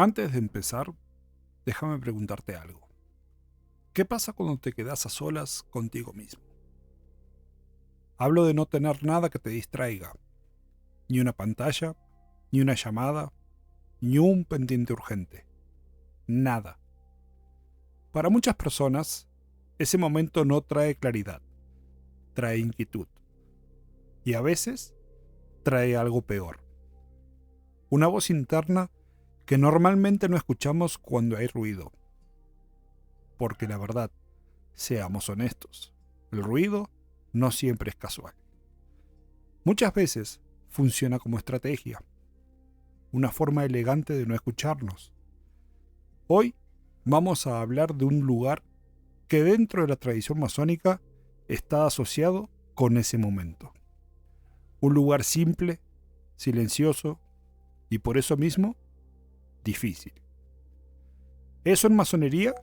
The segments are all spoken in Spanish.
Antes de empezar, déjame preguntarte algo. ¿Qué pasa cuando te quedas a solas contigo mismo? Hablo de no tener nada que te distraiga, ni una pantalla, ni una llamada, ni un pendiente urgente. Nada. Para muchas personas, ese momento no trae claridad, trae inquietud. Y a veces trae algo peor. Una voz interna que normalmente no escuchamos cuando hay ruido. Porque la verdad, seamos honestos, el ruido no siempre es casual. Muchas veces funciona como estrategia, una forma elegante de no escucharnos. Hoy vamos a hablar de un lugar que dentro de la tradición masónica está asociado con ese momento. Un lugar simple, silencioso y por eso mismo difícil. Eso en masonería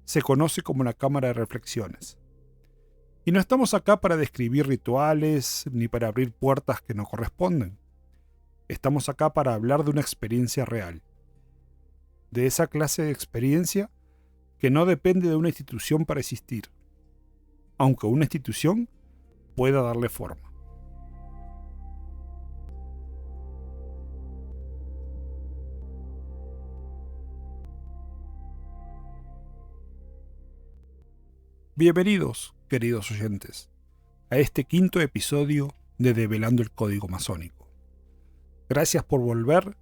se conoce como la cámara de reflexiones. Y no estamos acá para describir rituales ni para abrir puertas que no corresponden. Estamos acá para hablar de una experiencia real. De esa clase de experiencia que no depende de una institución para existir, aunque una institución pueda darle forma. Bienvenidos, queridos oyentes, a este quinto episodio de Develando el Código Masónico. Gracias por volver,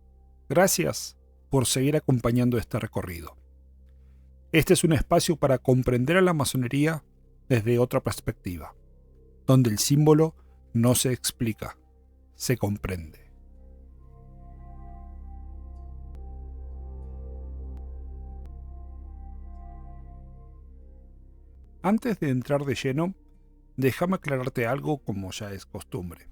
gracias por seguir acompañando este recorrido. Este es un espacio para comprender a la masonería desde otra perspectiva, donde el símbolo no se explica, se comprende. Antes de entrar de lleno, déjame aclararte algo como ya es costumbre.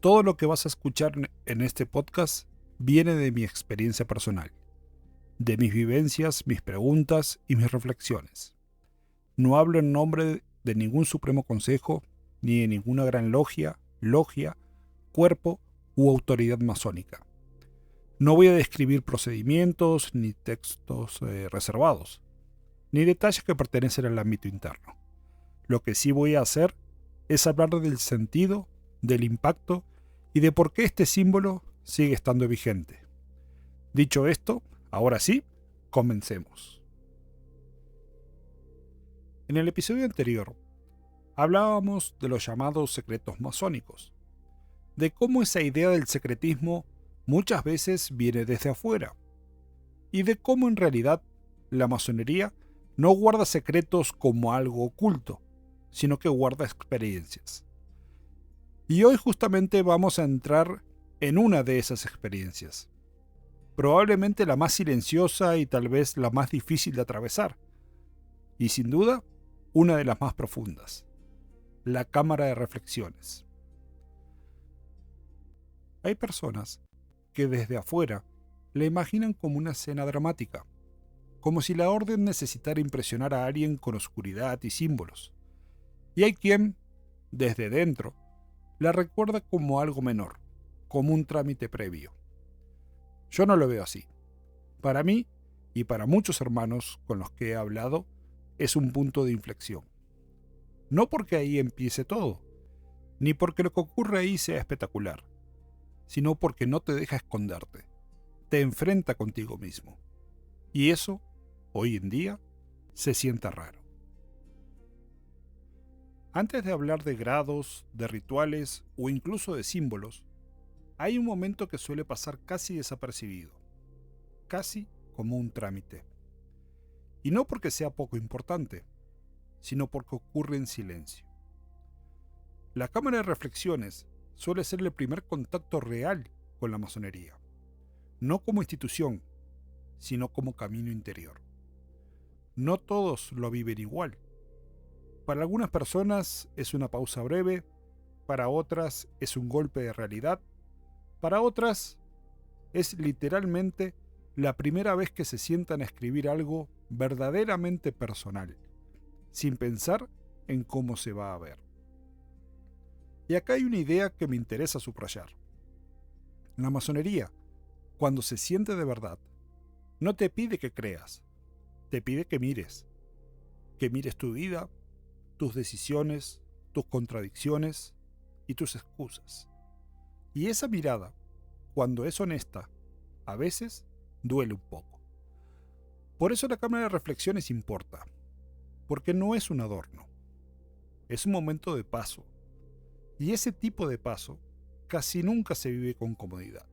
Todo lo que vas a escuchar en este podcast viene de mi experiencia personal, de mis vivencias, mis preguntas y mis reflexiones. No hablo en nombre de ningún supremo consejo, ni de ninguna gran logia, cuerpo u autoridad masónica. No voy a describir procedimientos ni textos reservados, ni detalles que pertenecen al ámbito interno. Lo que sí voy a hacer es hablar del sentido, del impacto y de por qué este símbolo sigue estando vigente. Dicho esto, ahora sí, comencemos. En el episodio anterior, hablábamos de los llamados secretos masónicos, de cómo esa idea del secretismo muchas veces viene desde afuera, y de cómo en realidad la masonería no guarda secretos como algo oculto, sino que guarda experiencias. Y hoy justamente vamos a entrar en una de esas experiencias, probablemente la más silenciosa y tal vez la más difícil de atravesar, y sin duda una de las más profundas, la cámara de reflexiones. Hay personas que desde afuera la imaginan como una escena dramática, como si la orden necesitara impresionar a alguien con oscuridad y símbolos. Y hay quien, desde dentro, la recuerda como algo menor, como un trámite previo. Yo no lo veo así. Para mí, y para muchos hermanos con los que he hablado, es un punto de inflexión. No porque ahí empiece todo, ni porque lo que ocurre ahí sea espectacular, sino porque no te deja esconderte, te enfrenta contigo mismo. Y eso, hoy en día, se siente raro. Antes de hablar de grados, de rituales o incluso de símbolos, hay un momento que suele pasar casi desapercibido, casi como un trámite. Y no porque sea poco importante, sino porque ocurre en silencio. La cámara de reflexiones suele ser el primer contacto real con la masonería, no como institución, sino como camino interior. No todos lo viven igual. Para algunas personas es una pausa breve, para otras es un golpe de realidad, para otras es literalmente la primera vez que se sientan a escribir algo verdaderamente personal, sin pensar en cómo se va a ver. Y acá hay una idea que me interesa subrayar. La masonería, cuando se siente de verdad, No te pide que creas, te pide que mires tu vida, tus decisiones, tus contradicciones y tus excusas. Y esa mirada, cuando es honesta, a veces duele un poco. Por eso la cámara de reflexiones importa, porque no es un adorno, es un momento de paso. Y ese tipo de paso casi nunca se vive con comodidad.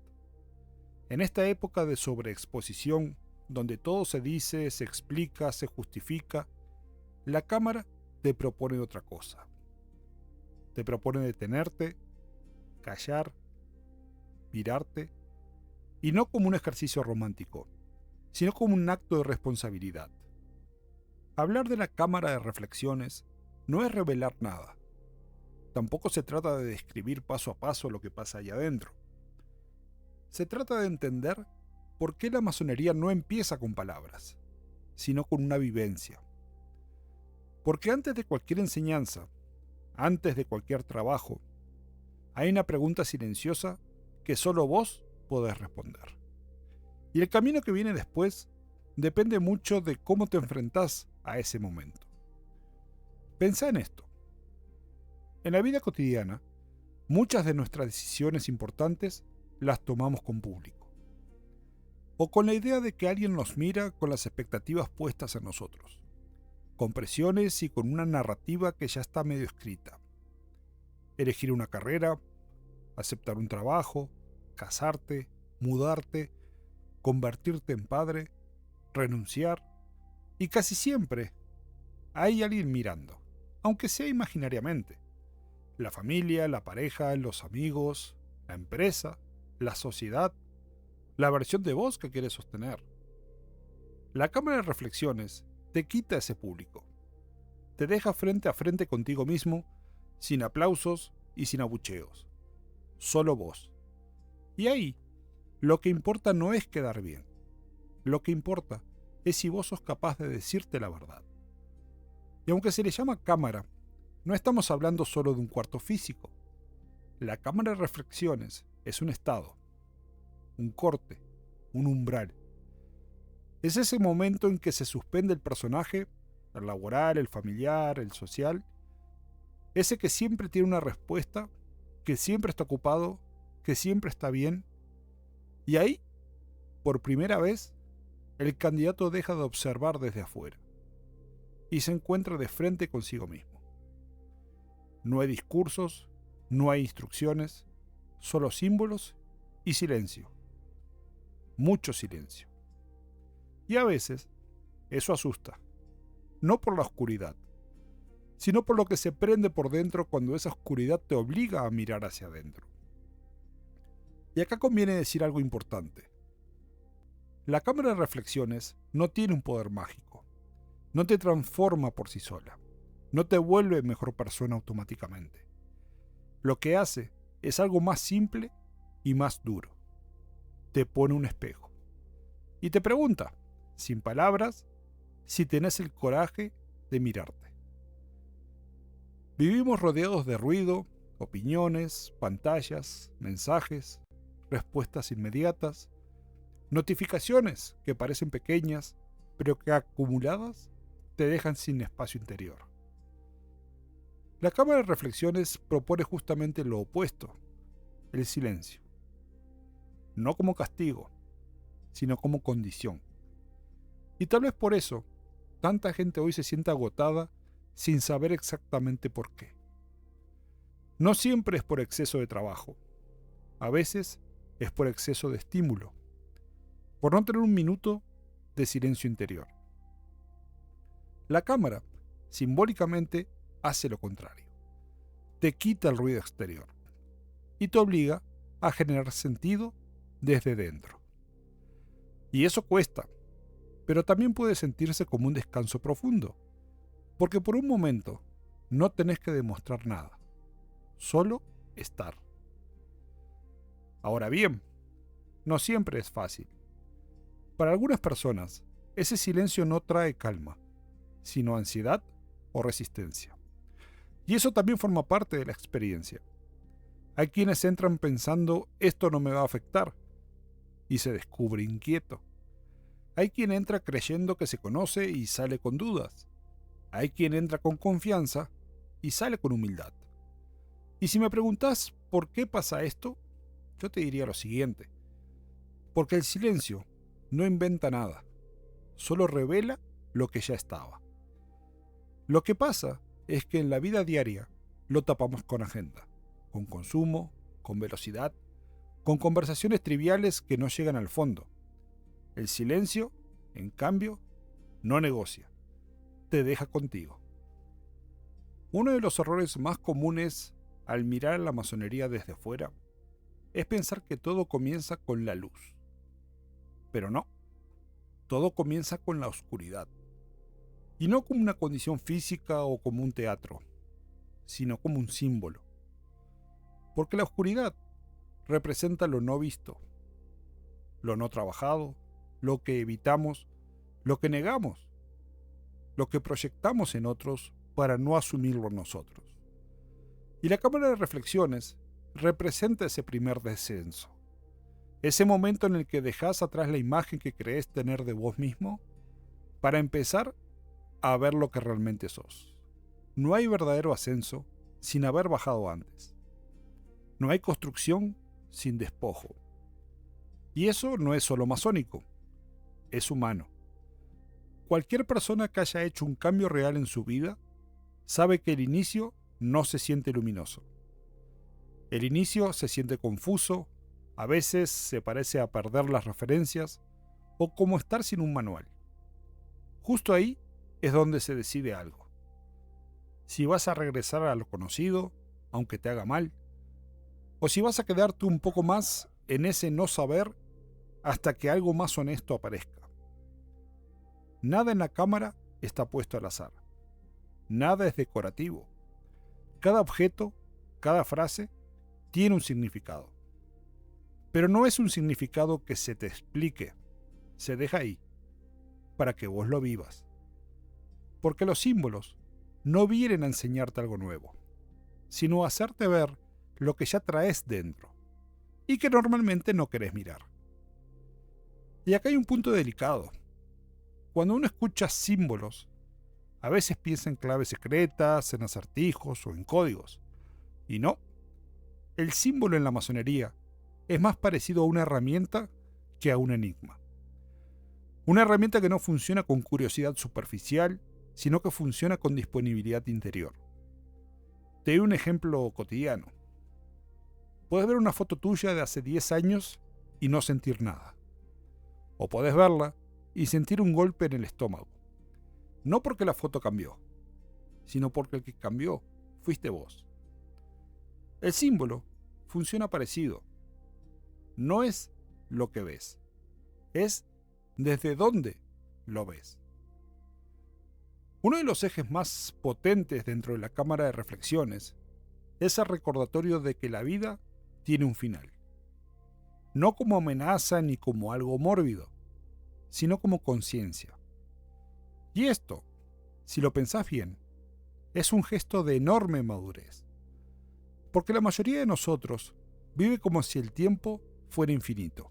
En esta época de sobreexposición, donde todo se dice, se explica, se justifica, la cámara te propone otra cosa. Te propone detenerte, callar, mirarte, y no como un ejercicio romántico, sino como un acto de responsabilidad. Hablar de la cámara de reflexiones no es revelar nada. Tampoco se trata de describir paso a paso lo que pasa allá adentro. Se trata de entender por qué la masonería no empieza con palabras, sino con una vivencia. Porque antes de cualquier enseñanza, antes de cualquier trabajo, hay una pregunta silenciosa que solo vos podés responder. Y el camino que viene después depende mucho de cómo te enfrentás a ese momento. Pensá en esto. En la vida cotidiana, muchas de nuestras decisiones importantes las tomamos con público. O con la idea de que alguien nos mira con las expectativas puestas en nosotros, con presiones y con una narrativa que ya está medio escrita. Elegir una carrera, aceptar un trabajo, casarte, mudarte, convertirte en padre, renunciar, y casi siempre hay alguien mirando, aunque sea imaginariamente. La familia, la pareja, los amigos, la empresa, la sociedad, la versión de vos que quieres sostener. La cámara de reflexiones te quita ese público. Te deja frente a frente contigo mismo, sin aplausos y sin abucheos. Solo vos. Y ahí, lo que importa no es quedar bien. Lo que importa es si vos sos capaz de decirte la verdad. Y aunque se le llama cámara, no estamos hablando solo de un cuarto físico. La cámara de reflexiones es un estado, un corte, un umbral. Es ese momento en que se suspende el personaje, el laboral, el familiar, el social, ese que siempre tiene una respuesta, que siempre está ocupado, que siempre está bien. Y ahí, por primera vez, el candidato deja de observar desde afuera y se encuentra de frente consigo mismo. No hay discursos, no hay instrucciones, solo símbolos y silencio. Mucho silencio. Y a veces eso asusta, no por la oscuridad, sino por lo que se prende por dentro cuando esa oscuridad te obliga a mirar hacia adentro. Y acá conviene decir algo importante. La cámara de reflexiones no tiene un poder mágico, no te transforma por sí sola, no te vuelve mejor persona automáticamente. Lo que hace es algo más simple y más duro. Te pone un espejo y te pregunta, sin palabras, si tenés el coraje de mirarte. Vivimos rodeados de ruido, opiniones, pantallas, mensajes, respuestas inmediatas, notificaciones que parecen pequeñas, pero que acumuladas te dejan sin espacio interior. La cámara de reflexiones propone justamente lo opuesto, el silencio. No como castigo, sino como condición. Y tal vez por eso, tanta gente hoy se siente agotada sin saber exactamente por qué. No siempre es por exceso de trabajo. A veces es por exceso de estímulo. Por no tener un minuto de silencio interior. La cámara, simbólicamente, hace lo contrario. Te quita el ruido exterior y te obliga a generar sentido desde dentro. Y eso cuesta, pero también puede sentirse como un descanso profundo, porque por un momento no tenés que demostrar nada, solo estar. Ahora bien, no siempre es fácil. Para algunas personas, ese silencio no trae calma, sino ansiedad o resistencia. Y eso también forma parte de la experiencia. Hay quienes entran pensando, esto no me va a afectar, y se descubre inquieto. Hay quien entra creyendo que se conoce y sale con dudas. Hay quien entra con confianza y sale con humildad. Y si me preguntás por qué pasa esto, yo te diría lo siguiente. Porque el silencio no inventa nada, solo revela lo que ya estaba. Lo que pasa es que en la vida diaria lo tapamos con agenda, con consumo, con velocidad, con conversaciones triviales que no llegan al fondo. El silencio, en cambio, no negocia, te deja contigo. Uno de los errores más comunes al mirar a la masonería desde afuera es pensar que todo comienza con la luz. Pero no, todo comienza con la oscuridad. Y no como una condición física o como un teatro, sino como un símbolo. Porque la oscuridad representa lo no visto, lo no trabajado, lo que evitamos, lo que negamos, lo que proyectamos en otros para no asumirlo nosotros. Y la cámara de reflexiones representa ese primer descenso, ese momento en el que dejas atrás la imagen que crees tener de vos mismo para empezar a ver lo que realmente sos. No hay verdadero ascenso sin haber bajado antes. No hay construcción sin despojo. Y eso no es solo masónico, es humano. Cualquier persona que haya hecho un cambio real en su vida sabe que el inicio no se siente luminoso. El inicio se siente confuso, a veces se parece a perder las referencias o como estar sin un manual. Justo ahí es donde se decide algo. Si vas a regresar a lo conocido, aunque te haga mal, o si vas a quedarte un poco más en ese no saber hasta que algo más honesto aparezca. Nada en la cámara está puesto al azar. Nada es decorativo. Cada objeto, cada frase, tiene un significado. Pero no es un significado que se te explique. Se deja ahí, para que vos lo vivas. Porque los símbolos no vienen a enseñarte algo nuevo, sino a hacerte ver lo que ya traes dentro y que normalmente no querés mirar. Y acá hay un punto delicado. Cuando uno escucha símbolos, a veces piensa en claves secretas, en acertijos o en códigos. Y no, el símbolo en la masonería es más parecido a una herramienta que a un enigma. Una herramienta que no funciona con curiosidad superficial, sino que funciona con disponibilidad interior. Te doy un ejemplo cotidiano. Puedes ver una foto tuya de hace 10 años y no sentir nada. O podés verla y sentir un golpe en el estómago. No porque la foto cambió, sino porque el que cambió fuiste vos. El símbolo funciona parecido. No es lo que ves, es desde dónde lo ves. Uno de los ejes más potentes dentro de la cámara de reflexiones es el recordatorio de que la vida tiene un final. No como amenaza ni como algo mórbido, sino como conciencia. Y esto, si lo pensás bien, es un gesto de enorme madurez. Porque la mayoría de nosotros vive como si el tiempo fuera infinito.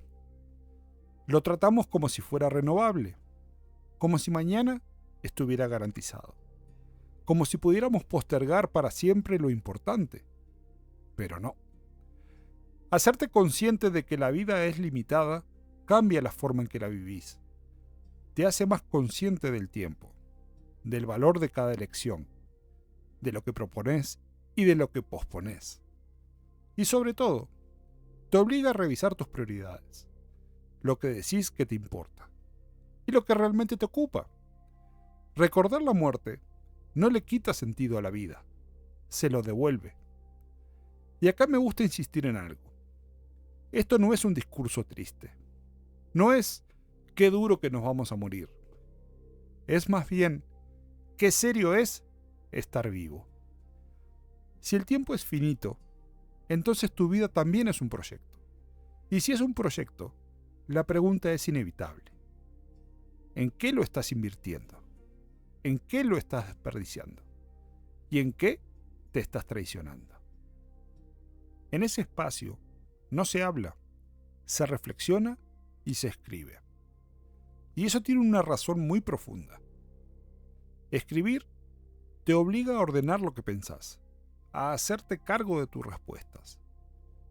Lo tratamos como si fuera renovable, como si mañana estuviera garantizado, como si pudiéramos postergar para siempre lo importante. Pero no. Hacerte consciente de que la vida es limitada cambia la forma en que la vivís. Te hace más consciente del tiempo, del valor de cada elección, de lo que propones y de lo que posponés. Y sobre todo, te obliga a revisar tus prioridades, lo que decís que te importa y lo que realmente te ocupa. Recordar la muerte no le quita sentido a la vida, se lo devuelve. Y acá me gusta insistir en algo. Esto no es un discurso triste. No es qué duro que nos vamos a morir. Es más bien qué serio es estar vivo. Si el tiempo es finito, entonces tu vida también es un proyecto. Y si es un proyecto, la pregunta es inevitable. ¿En qué lo estás invirtiendo? ¿En qué lo estás desperdiciando? ¿Y en qué te estás traicionando? En ese espacio no se habla, se reflexiona y se escribe. Y eso tiene una razón muy profunda. Escribir te obliga a ordenar lo que pensás, a hacerte cargo de tus respuestas,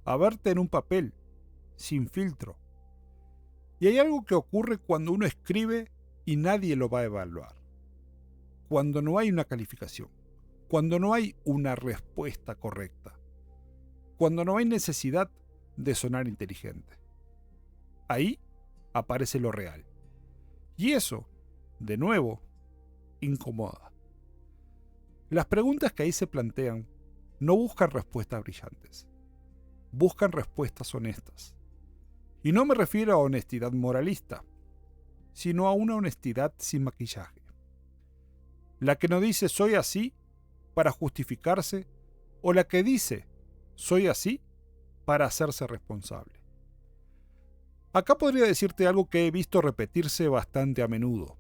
a verte en un papel, sin filtro. Y hay algo que ocurre cuando uno escribe y nadie lo va a evaluar. Cuando no hay una calificación, cuando no hay una respuesta correcta, cuando no hay necesidad de sonar inteligente. Ahí aparece lo real. Y eso, de nuevo, incomoda. Las preguntas que ahí se plantean no buscan respuestas brillantes, buscan respuestas honestas. Y no me refiero a honestidad moralista, sino a una honestidad sin maquillaje. La que no dice soy así para justificarse, o la que dice soy así para hacerse responsable. Acá podría decirte algo que he visto repetirse bastante a menudo.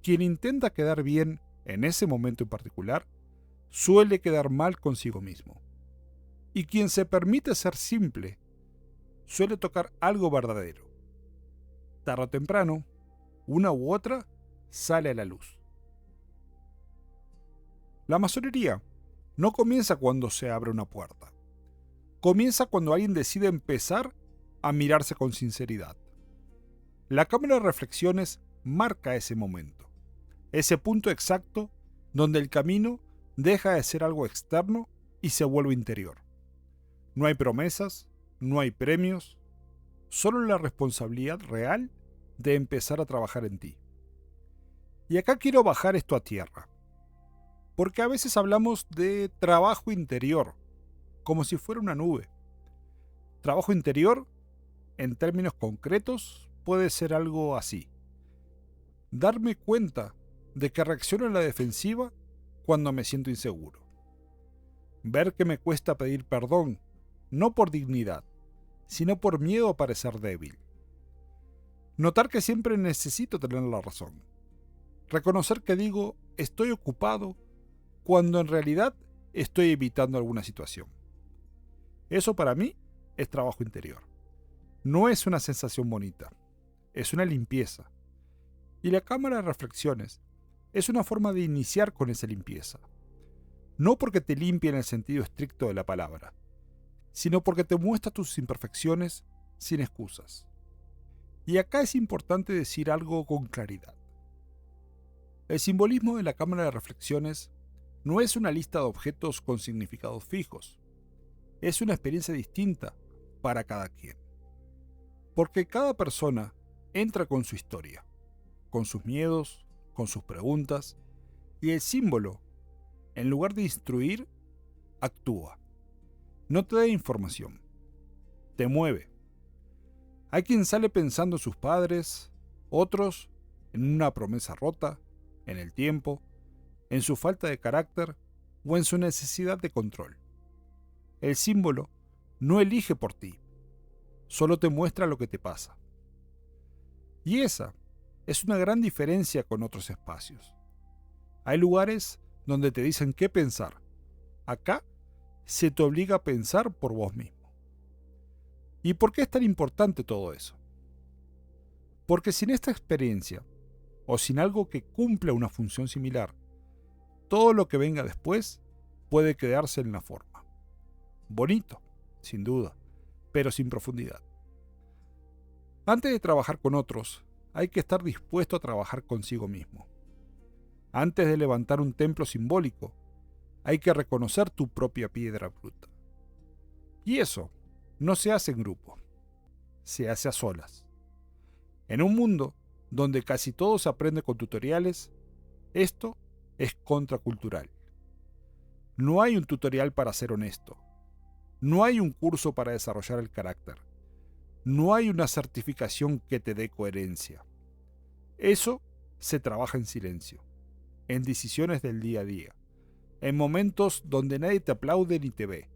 Quien intenta quedar bien en ese momento en particular, suele quedar mal consigo mismo. Y quien se permite ser simple, suele tocar algo verdadero. Tarde o temprano, una u otra sale a la luz. La masonería no comienza cuando se abre una puerta. Comienza cuando alguien decide empezar a mirarse con sinceridad. La cámara de reflexiones marca ese momento, ese punto exacto donde el camino deja de ser algo externo y se vuelve interior. No hay promesas, no hay premios, solo la responsabilidad real de empezar a trabajar en ti. Y acá quiero bajar esto a tierra, porque a veces hablamos de trabajo interior, como si fuera una nube. Trabajo interior, en términos concretos, puede ser algo así. Darme cuenta de que reacciono en la defensiva cuando me siento inseguro. Ver que me cuesta pedir perdón, no por dignidad, sino por miedo a parecer débil. Notar que siempre necesito tener la razón. Reconocer que digo estoy ocupado cuando en realidad estoy evitando alguna situación. Eso para mí es trabajo interior. No es una sensación bonita, es una limpieza. Y la cámara de reflexiones es una forma de iniciar con esa limpieza. No porque te limpie en el sentido estricto de la palabra, sino porque te muestra tus imperfecciones sin excusas. Y acá es importante decir algo con claridad. El simbolismo de la cámara de reflexiones no es una lista de objetos con significados fijos. Es una experiencia distinta para cada quien. Porque cada persona entra con su historia, con sus miedos, con sus preguntas, y el símbolo, en lugar de instruir, actúa. No te da información, te mueve. Hay quien sale pensando en sus padres, otros en una promesa rota, en el tiempo, en su falta de carácter o en su necesidad de control. El símbolo no elige por ti, solo te muestra lo que te pasa. Y esa es una gran diferencia con otros espacios. Hay lugares donde te dicen qué pensar. Acá se te obliga a pensar por vos mismo. ¿Y por qué es tan importante todo eso? Porque sin esta experiencia, o sin algo que cumpla una función similar, todo lo que venga después puede quedarse en la forma. Bonito, sin duda, pero sin profundidad. Antes de trabajar con otros, hay que estar dispuesto a trabajar consigo mismo. Antes de levantar un templo simbólico, hay que reconocer tu propia piedra bruta. Y eso no se hace en grupo, se hace a solas. En un mundo donde casi todo se aprende con tutoriales, esto es contracultural. No hay un tutorial para ser honesto. No hay un curso para desarrollar el carácter. No hay una certificación que te dé coherencia. Eso se trabaja en silencio, en decisiones del día a día, en momentos donde nadie te aplaude ni te ve.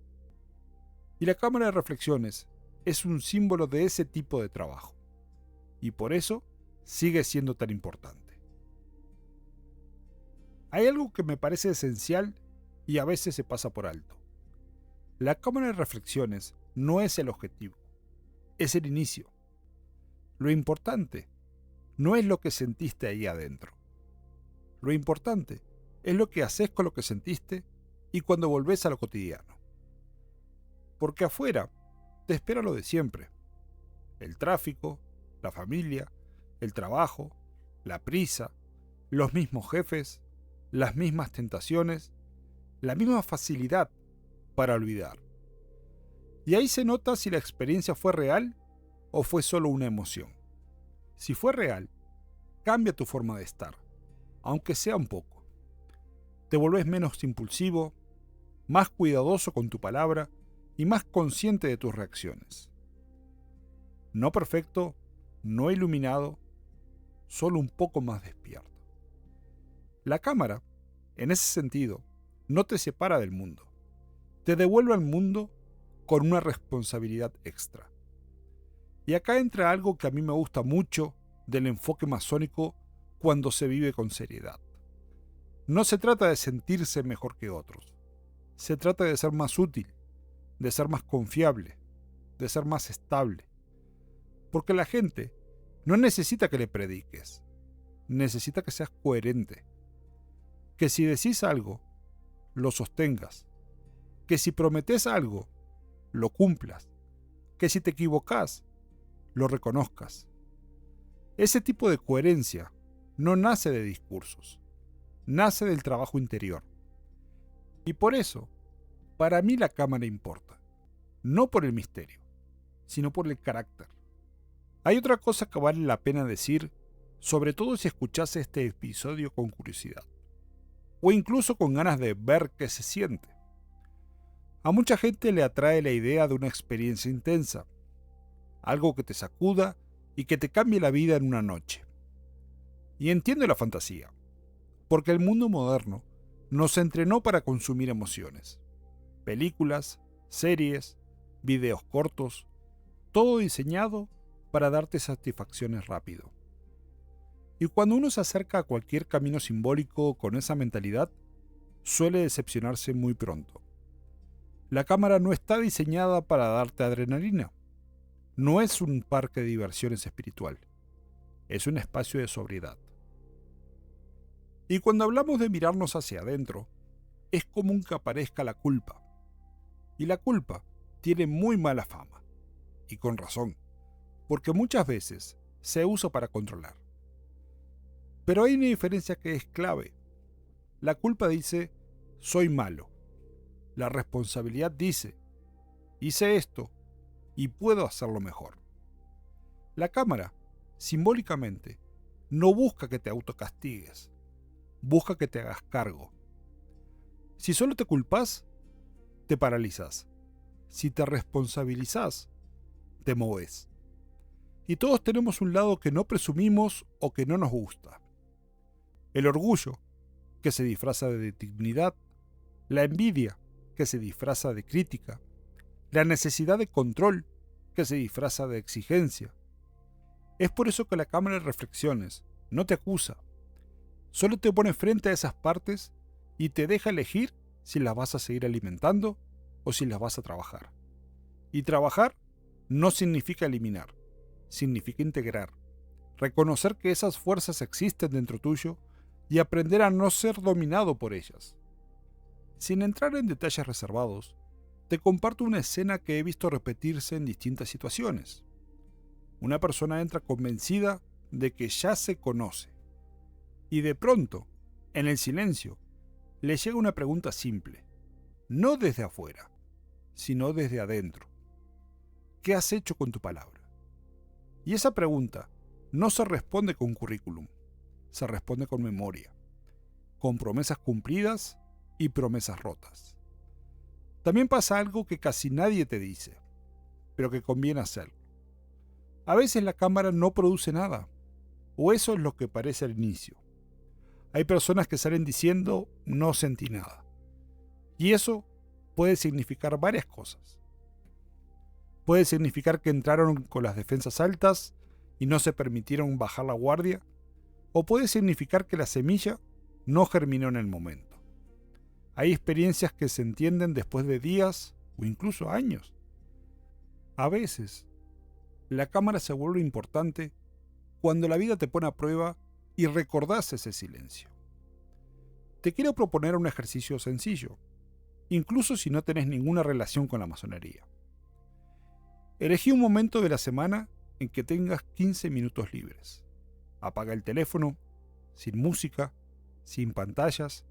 Y la cámara de reflexiones es un símbolo de ese tipo de trabajo. Y por eso sigue siendo tan importante. Hay algo que me parece esencial y a veces se pasa por alto. La cámara de reflexiones no es el objetivo, es el inicio. Lo importante no es lo que sentiste ahí adentro. Lo importante es lo que haces con lo que sentiste y cuando volvés a lo cotidiano. Porque afuera te espera lo de siempre. El tráfico, la familia, el trabajo, la prisa, los mismos jefes, las mismas tentaciones, la misma facilidad para olvidar. Y ahí se nota si la experiencia fue real o fue solo una emoción. Si fue real, cambia tu forma de estar, aunque sea un poco. Te volvés menos impulsivo, más cuidadoso con tu palabra y más consciente de tus reacciones. No perfecto, no iluminado, solo un poco más despierto. La cámara, en ese sentido, no te separa del mundo. Te devuelve al mundo con una responsabilidad extra. Y acá entra algo que a mí me gusta mucho del enfoque masónico cuando se vive con seriedad. No se trata de sentirse mejor que otros. Se trata de ser más útil, de ser más confiable, de ser más estable. Porque la gente no necesita que le prediques, necesita que seas coherente. Que si decís algo, lo sostengas. Que si prometés algo, lo cumplas. Que si te equivocás, lo reconozcas. Ese tipo de coherencia no nace de discursos, nace del trabajo interior. Y por eso, para mí la cámara importa, no por el misterio, sino por el carácter. Hay otra cosa que vale la pena decir, sobre todo si escuchás este episodio con curiosidad, o incluso con ganas de ver qué se siente. A mucha gente le atrae la idea de una experiencia intensa, algo que te sacuda y que te cambie la vida en una noche. Y entiendo la fantasía, porque el mundo moderno nos entrenó para consumir emociones. Películas, series, videos cortos, todo diseñado para darte satisfacciones rápido. Y cuando uno se acerca a cualquier camino simbólico con esa mentalidad, suele decepcionarse muy pronto. La cámara no está diseñada para darte adrenalina. No es un parque de diversiones espiritual. Es un espacio de sobriedad. Y cuando hablamos de mirarnos hacia adentro, es común que aparezca la culpa. Y la culpa tiene muy mala fama. Y con razón, porque muchas veces se usa para controlar. Pero hay una diferencia que es clave. La culpa dice, soy malo. La responsabilidad dice, hice esto y puedo hacerlo mejor. La cámara, simbólicamente, no busca que te autocastigues, busca que te hagas cargo. Si solo te culpas, te paralizas. Si te responsabilizas, te moves. Y todos tenemos un lado que no presumimos o que no nos gusta. El orgullo, que se disfraza de dignidad, la envidia, que se disfraza de crítica, la necesidad de control, que se disfraza de exigencia. Es por eso que la cámara de reflexiones no te acusa, solo te pone frente a esas partes y te deja elegir si las vas a seguir alimentando o si las vas a trabajar. Y trabajar no significa eliminar, significa integrar, reconocer que esas fuerzas existen dentro tuyo y aprender a no ser dominado por ellas. Sin entrar en detalles reservados, te comparto una escena que he visto repetirse en distintas situaciones. Una persona entra convencida de que ya se conoce. Y de pronto, en el silencio, le llega una pregunta simple, no desde afuera, sino desde adentro. ¿Qué has hecho con tu palabra? Y esa pregunta no se responde con currículum, se responde con memoria, con promesas cumplidas y promesas rotas. También pasa algo que casi nadie te dice, pero que conviene hacerlo. A veces la cámara no produce nada, o eso es lo que parece al inicio. Hay personas que salen diciendo no sentí nada. Y eso puede significar varias cosas. Puede significar que entraron con las defensas altas y no se permitieron bajar la guardia, o puede significar que la semilla no germinó en el momento. Hay experiencias que se entienden después de días o incluso años. A veces, la cámara se vuelve importante cuando la vida te pone a prueba y recordás ese silencio. Te quiero proponer un ejercicio sencillo, incluso si no tenés ninguna relación con la masonería. Elegí un momento de la semana en que tengas 15 minutos libres. Apaga el teléfono, sin música, sin pantallas,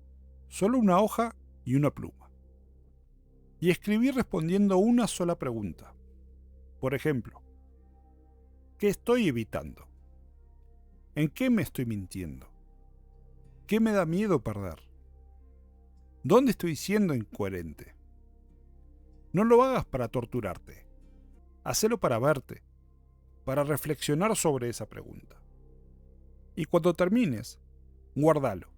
solo una hoja y una pluma. Y escribí respondiendo una sola pregunta. Por ejemplo, ¿qué estoy evitando? ¿En qué me estoy mintiendo? ¿Qué me da miedo perder? ¿Dónde estoy siendo incoherente? No lo hagas para torturarte. Hacelo para verte, para reflexionar sobre esa pregunta. Y cuando termines, guárdalo.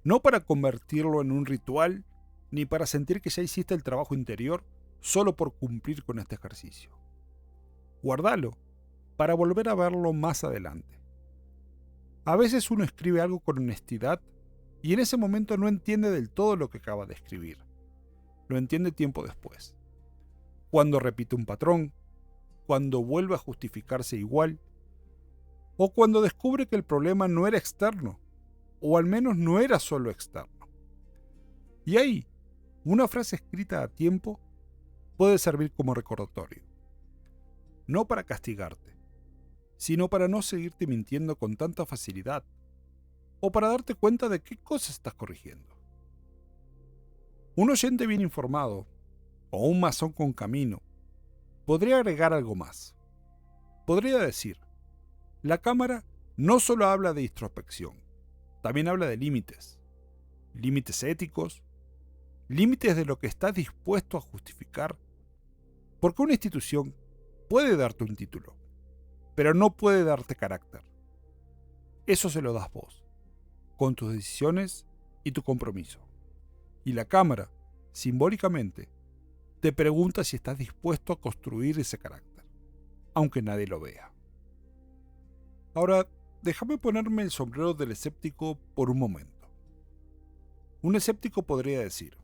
No para convertirlo en un ritual, ni para sentir que ya hiciste el trabajo interior solo por cumplir con este ejercicio. Guárdalo para volver a verlo más adelante. A veces uno escribe algo con honestidad y en ese momento no entiende del todo lo que acaba de escribir. Lo entiende tiempo después. Cuando repite un patrón, cuando vuelve a justificarse igual, o cuando descubre que el problema no era externo, o al menos no era solo externo. Y ahí, una frase escrita a tiempo puede servir como recordatorio. No para castigarte, sino para no seguirte mintiendo con tanta facilidad, o para darte cuenta de qué cosas estás corrigiendo. Un oyente bien informado, o un masón con camino, podría agregar algo más. Podría decir, la cámara no solo habla de introspección, también habla de límites. Límites éticos, límites de lo que estás dispuesto a justificar. Porque una institución puede darte un título, pero no puede darte carácter. Eso se lo das vos, con tus decisiones y tu compromiso. Y la cámara, simbólicamente, te pregunta si estás dispuesto a construir ese carácter, aunque nadie lo vea. Ahora, déjame ponerme el sombrero del escéptico por un momento. Un escéptico podría decir,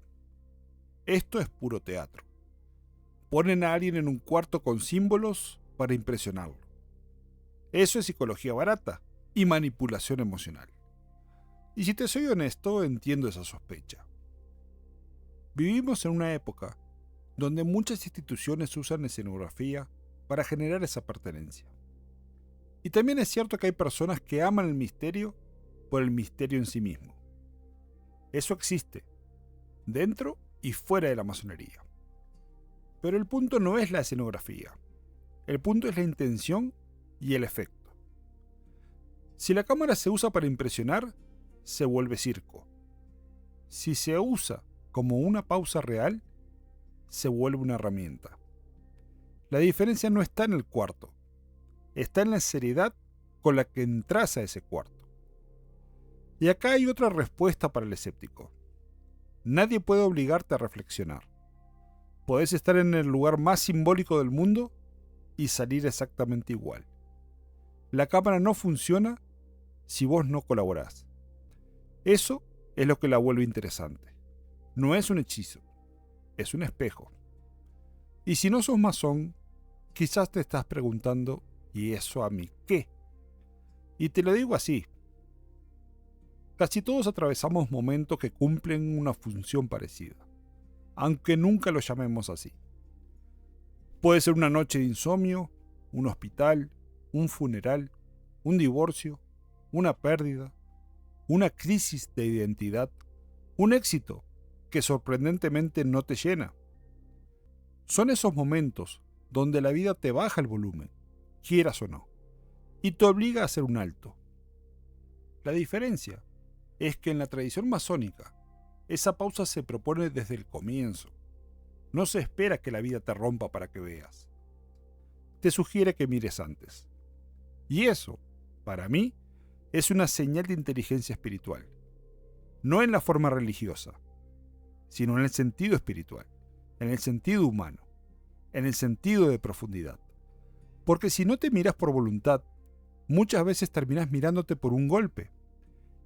esto es puro teatro. Ponen a alguien en un cuarto con símbolos para impresionarlo. Eso es psicología barata y manipulación emocional. Y si te soy honesto, entiendo esa sospecha. Vivimos en una época donde muchas instituciones usan escenografía para generar esa pertenencia. Y también es cierto que hay personas que aman el misterio por el misterio en sí mismo. Eso existe, dentro y fuera de la masonería. Pero el punto no es la escenografía. El punto es la intención y el efecto. Si la cámara se usa para impresionar, se vuelve circo. Si se usa como una pausa real, se vuelve una herramienta. La diferencia no está en el cuarto, está en la seriedad con la que entras a ese cuarto. Y acá hay otra respuesta para el escéptico. Nadie puede obligarte a reflexionar. Podés estar en el lugar más simbólico del mundo y salir exactamente igual. La cámara no funciona si vos no colaborás. Eso es lo que la vuelve interesante. No es un hechizo, es un espejo. Y si no sos masón, quizás te estás preguntando, ¿y eso a mí qué? Y te lo digo así. Casi todos atravesamos momentos que cumplen una función parecida, aunque nunca lo llamemos así. Puede ser una noche de insomnio, un hospital, un funeral, un divorcio, una pérdida, una crisis de identidad, un éxito que sorprendentemente no te llena. Son esos momentos donde la vida te baja el volumen, quieras o no, y te obliga a hacer un alto. La diferencia es que en la tradición masónica, esa pausa se propone desde el comienzo. No se espera que la vida te rompa para que veas. Te sugiere que mires antes. Y eso, para mí, es una señal de inteligencia espiritual. No en la forma religiosa, sino en el sentido espiritual, en el sentido humano, en el sentido de profundidad. Porque si no te miras por voluntad, muchas veces terminas mirándote por un golpe.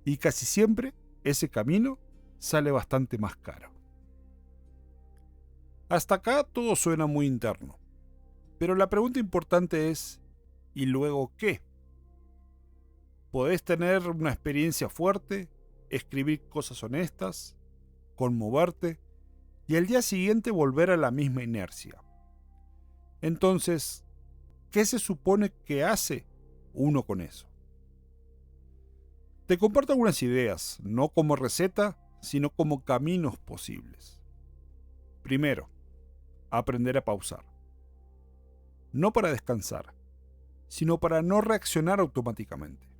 Y casi siempre ese camino sale bastante más caro. Hasta acá todo suena muy interno. Pero la pregunta importante es, ¿y luego qué? Podés tener una experiencia fuerte, escribir cosas honestas, conmoverte y al día siguiente volver a la misma inercia. Entonces, ¿qué se supone que hace uno con eso? Te comparto algunas ideas, no como receta, sino como caminos posibles. Primero, aprender a pausar. No para descansar, sino para no reaccionar automáticamente.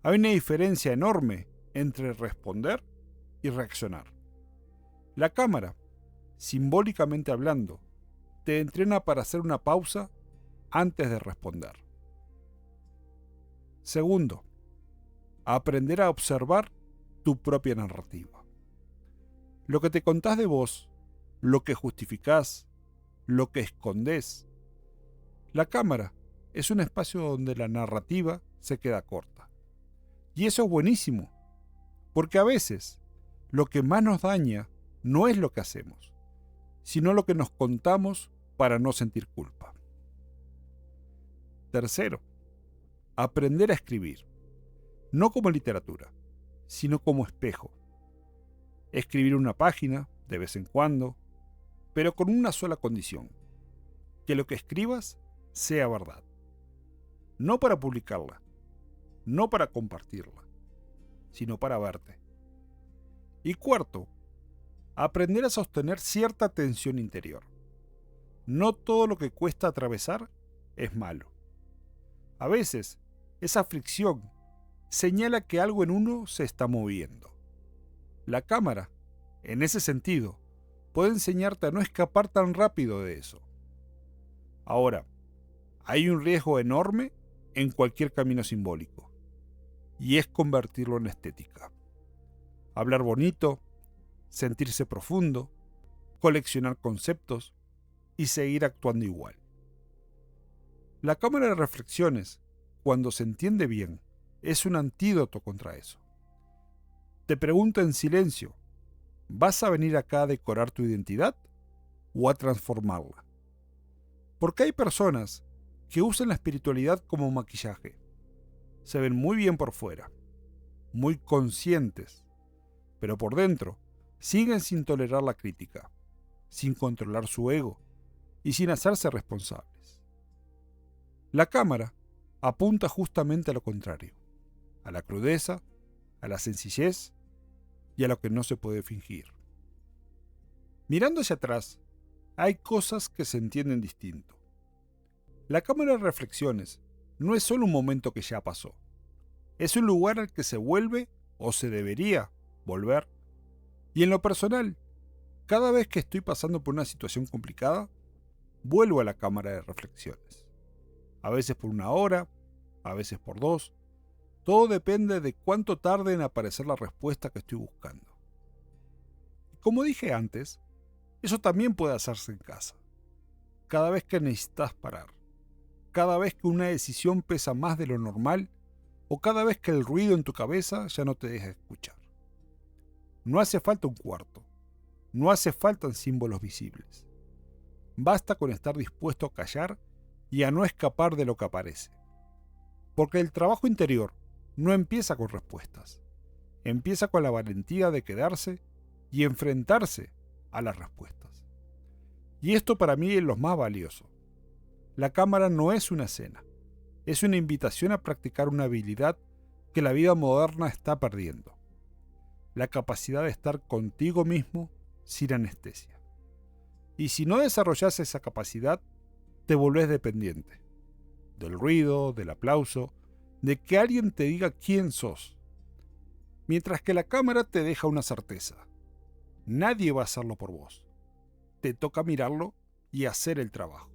Hay una diferencia enorme entre responder y reaccionar. La cámara, simbólicamente hablando, te entrena para hacer una pausa antes de responder. Segundo, aprender a observar tu propia narrativa. Lo que te contás de vos, lo que justificás, lo que escondés. La cámara es un espacio donde la narrativa se queda corta. Y eso es buenísimo, porque a veces lo que más nos daña no es lo que hacemos, sino lo que nos contamos para no sentir culpa. Tercero, aprender a escribir, no como literatura, sino como espejo. Escribir una página, de vez en cuando, pero con una sola condición, que lo que escribas sea verdad. No para publicarla, no para compartirla, sino para verte. Y cuarto, aprender a sostener cierta tensión interior. No todo lo que cuesta atravesar es malo. A veces, esa fricción señala que algo en uno se está moviendo. La cámara, en ese sentido, puede enseñarte a no escapar tan rápido de eso. Ahora, hay un riesgo enorme en cualquier camino simbólico, y es convertirlo en estética. Hablar bonito, sentirse profundo, coleccionar conceptos y seguir actuando igual. La cámara de reflexiones, cuando se entiende bien, es un antídoto contra eso. Te pregunto en silencio, ¿vas a venir acá a decorar tu identidad o a transformarla? Porque hay personas que usan la espiritualidad como maquillaje. Se ven muy bien por fuera, muy conscientes, pero por dentro siguen sin tolerar la crítica, sin controlar su ego y sin hacerse responsables. La cámara apunta justamente a lo contrario, a la crudeza, a la sencillez y a lo que no se puede fingir. Mirando hacia atrás, hay cosas que se entienden distinto. La cámara de reflexiones no es solo un momento que ya pasó, es un lugar al que se vuelve o se debería volver. Y en lo personal, cada vez que estoy pasando por una situación complicada, vuelvo a la cámara de reflexiones. A veces por 1 hora, a veces por 2. Todo depende de cuánto tarde en aparecer la respuesta que estoy buscando. Y como dije antes, eso también puede hacerse en casa. Cada vez que necesitas parar, cada vez que una decisión pesa más de lo normal o cada vez que el ruido en tu cabeza ya no te deja escuchar. No hace falta un cuarto, no hace falta símbolos visibles. Basta con estar dispuesto a callar y a no escapar de lo que aparece. Porque el trabajo interior no empieza con respuestas, empieza con la valentía de quedarse y enfrentarse a las respuestas. Y esto para mí es lo más valioso. La cámara no es una escena, es una invitación a practicar una habilidad que la vida moderna está perdiendo. La capacidad de estar contigo mismo sin anestesia. Y si no desarrollas esa capacidad, te volvés dependiente. Del ruido, del aplauso, de que alguien te diga quién sos. Mientras que la cámara te deja una certeza. Nadie va a hacerlo por vos. Te toca mirarlo y hacer el trabajo.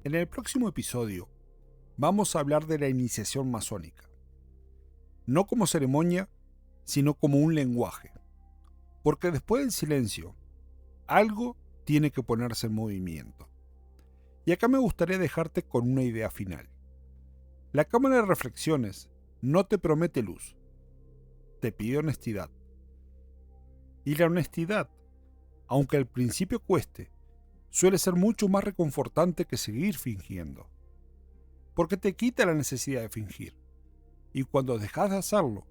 En el próximo episodio vamos a hablar de la iniciación masónica. No como ceremonia, sino como un lenguaje. Porque después del silencio, algo tiene que ponerse en movimiento. Y acá me gustaría dejarte con una idea final. La cámara de reflexiones no te promete luz, te pide honestidad. Y la honestidad, aunque al principio cueste, suele ser mucho más reconfortante que seguir fingiendo, porque te quita la necesidad de fingir, y cuando dejas de hacerlo,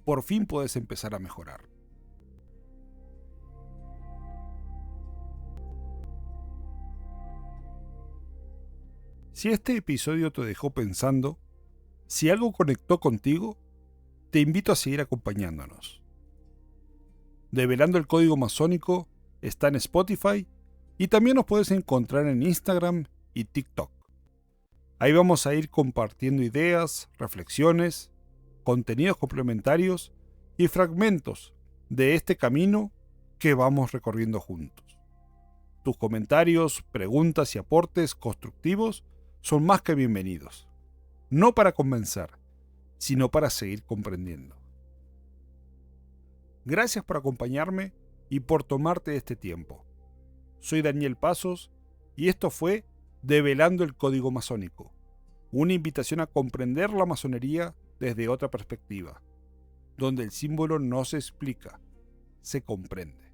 por fin puedes empezar a mejorar. Si este episodio te dejó pensando, si algo conectó contigo, te invito a seguir acompañándonos. Develando el Código Masónico está en Spotify y también nos puedes encontrar en Instagram y TikTok. Ahí vamos a ir compartiendo ideas, reflexiones, contenidos complementarios y fragmentos de este camino que vamos recorriendo juntos. Tus comentarios, preguntas y aportes constructivos son más que bienvenidos. No para convencer, sino para seguir comprendiendo. Gracias por acompañarme y por tomarte este tiempo. Soy Daniel Pasos y esto fue Develando el Código Masónico, una invitación a comprender la masonería desde otra perspectiva, donde el símbolo no se explica, se comprende.